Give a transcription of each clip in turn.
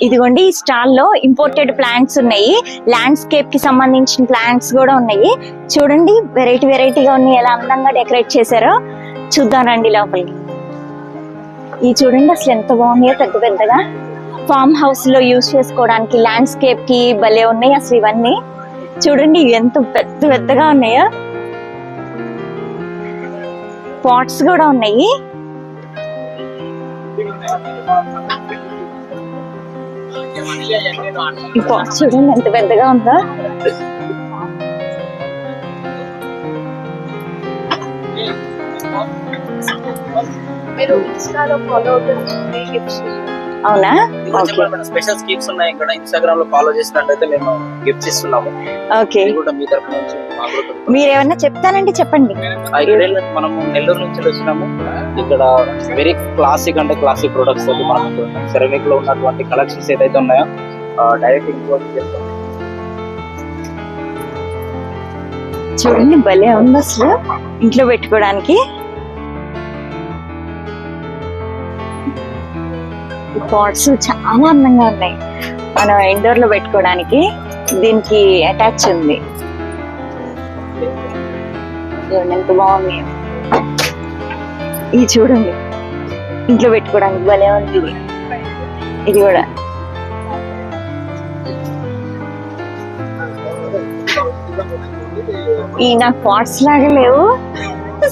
ఇదిగోండి ఈ స్టాల్ లో ఇంపోర్టెడ్ ప్లాంట్స్ ఉన్నాయి, ల్యాండ్స్కేప్ కి సంబంధించిన ప్లాంట్స్ కూడా ఉన్నాయి. చూడండి వెరైటీగా ఉన్నాయి, ఎలా అందంగా డెకరేట్ చేశారో. చూద్దాం రండి లోపలికి. ఈ చూడండి అసలు ఎంత బాగున్నాయో, పెద్దగా ఫామ్ హౌస్ లో యూజ్ చేసుకోవడానికి, ల్యాండ్స్కేప్ కి భలే ఉన్నాయి అసలు ఇవన్నీ. చూడండి ఎంత పెద్దగా ఉన్నాయో. పాట్స్ కూడా ఉన్నాయి. ఈ పాట్స్ చూడండి ఎంత పెద్దగా ఉందో. మీరు ఇన్స్టాలో ఫాలో అవుతున్న గిఫ్ట్స్ అవునా? స్పెషల్ స్కీమ్స్ ఉన్నాయి ఇక్కడ. ఇన్స్టాగ్రామ్ లో ఫాలో చేసినట్టయితే మేము గిఫ్ట్స్ ఇస్తున్నాము. ఓకే, మీ తరఫు నుంచి మీరు ఏమన్నా చెప్తానంటే చెప్పండి. మనము నెల్లూరు నుంచి వచ్చినాము. ఇక్కడ వెరీ క్లాసిక్ ప్రొడక్ట్స్ మనకు సెరామిక్ లో ఉన్నటువంటి కలెక్షన్స్ ఏదైతే ఉన్నాయో డైరెక్ట్ ఇంపోర్ట్ చేస్తాం. చూడండి భలే ఉంది అసలు ఇంట్లో పెట్టుకోవడానికి. పాట్స్ చాలా అందంగా ఉన్నాయి, మనం ఇండోర్ లో పెట్టుకోవడానికి. దీనికి అటాచ్ ఉంది, చూడండి ఎంత బాగుంది. ఇది చూడండి ఇంట్లో పెట్టుకోవడానికి భలే ఉంది. ఇది కూడా ఈ నాకు పాట్స్ లాగా లేవు,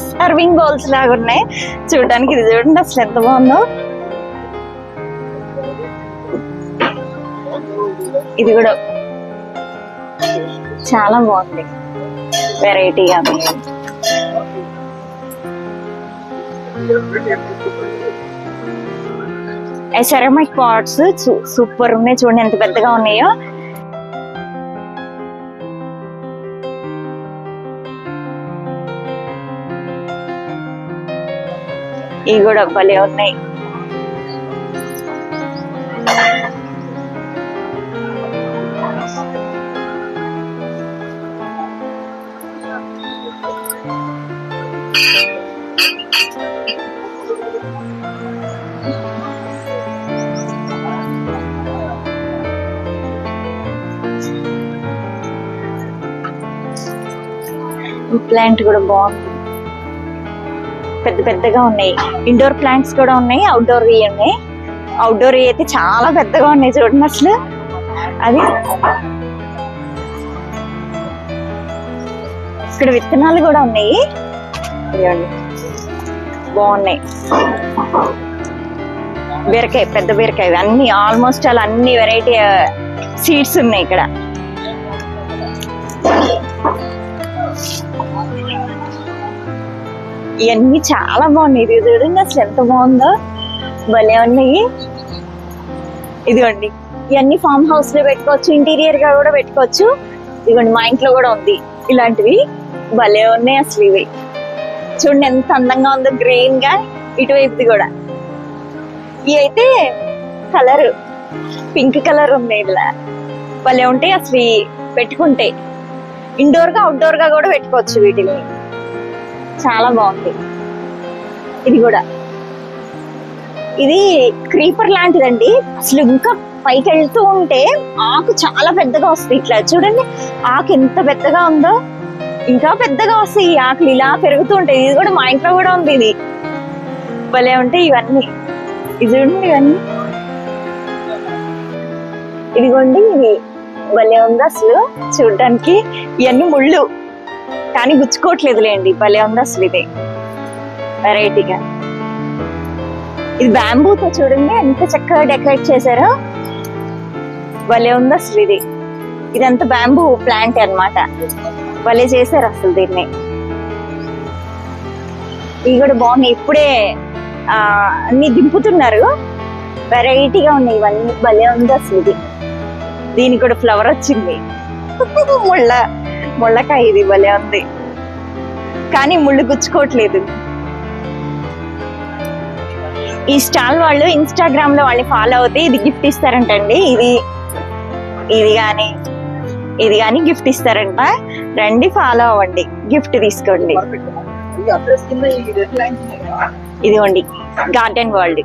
సర్వింగ్ బౌల్స్ లాగా ఉన్నాయి చూడడానికి. ఇది చూడండి అసలు ఎంత బాగుందో. ఇది కూడా చాలా బాగుంది, వెరైటీగా. సెరామిక్ పాట్స్ సూపర్ ఉన్నాయి, చూడండి ఎంత పెద్దగా ఉన్నాయో. ఇవి కూడా భలే ఉన్నాయి. ప్లాంట్ కూడా బాగుంది, పెద్దగా ఉన్నాయి. ఇండోర్ ప్లాంట్స్ కూడా ఉన్నాయి, అవుట్డోర్ ఉన్నాయి. అవుట్డోర్ అయితే చాలా పెద్దగా ఉన్నాయి చూడండి అసలు. అది ఇక్కడ విత్తనాలు కూడా ఉన్నాయి, బాగున్నాయి. బీరకాయ, పెద్ద బీరకాయ, అన్ని ఆల్మోస్ట్ అలా అన్ని వెరైటీ సీడ్స్ ఉన్నాయి ఇక్కడ. ఇవన్నీ చాలా బాగున్నాయి. ఇది చూడండి అసలు ఎంత బాగుందో, భలే ఉన్నాయి. ఇదిగోండి ఇవన్నీ ఫామ్ హౌస్ లో పెట్టుకోవచ్చు, ఇంటీరియర్ గా కూడా పెట్టుకోవచ్చు. ఇదిగోండి మా ఇంట్లో కూడా ఉంది ఇలాంటివి, భలే ఉన్నాయి అసలు. ఇవి చూడండి ఎంత అందంగా ఉందో, గ్రీన్ గా. ఇటువైపుది కూడా ఇవి అయితే కలర్ పింక్ కలర్ ఉంది, ఇలా భలే ఉంటాయి అసలు. పెట్టుకుంటే ఇండోర్ గా అవుట్డోర్ గా కూడా పెట్టుకోవచ్చు వీటిని, చాలా బాగుంది. ఇది కూడా ఇది క్రీపర్ లాంటిదండి. అసలు ఇంకా పైకి వెళ్తూ ఉంటే ఆకు చాలా పెద్దగా వస్తాయి. ఇట్లా చూడండి ఆకు ఎంత పెద్దగా ఉందో, ఇంకా పెద్దగా వస్తాయి ఈ ఆకులు, ఇలా పెరుగుతూ ఉంటాయి. ఇది కూడా మా ఇంట్లో కూడా ఉంది, ఇది భలే ఉంటాయి ఇవన్నీ. ఇది చూడండి ఇవన్నీ, ఇదిగోండి ఇది భలే ఉంది అసలు చూడటానికి. ఇవన్నీ ముళ్ళు కానీ గుచ్చుకోవట్లేదు లేండి, భలే ఉంది అసలు. ఇది వెరైటీగా. ఇది బ్యాంబూతో చూడండి ఎంత చక్కగా డెకరేట్ చేశారో, భలే ఉంది అసలు. ఇదంతా బ్యాంబూ ప్లాంట్ అన్నమాట, భలే చేశారు అసలు దీన్ని. ఇవి కూడా బాగున్నాయి, ఇప్పుడే అన్ని దింపుతున్నారు, వెరైటీగా ఉన్నాయి ఇవన్నీ, భలే ఉంది అసలు. దీనికి కూడా ఫ్లవర్ వచ్చింది, ముళ్ళకాయ. ఇది భలే ఉంది కానీ ముళ్ళు గుచ్చుకోవట్లేదు. ఈ స్టాల్ వాళ్ళు ఇన్స్టాగ్రామ్ లో వాళ్ళని ఫాలో అవుతే ఇది గిఫ్ట్ ఇస్తారంటండి. ఇది కానీ గిఫ్ట్ ఇస్తారంట. రండి ఫాలో అవ్వండి, గిఫ్ట్ తీసుకోండి. ఇదిగోండి గార్డెన్ వరల్డ్.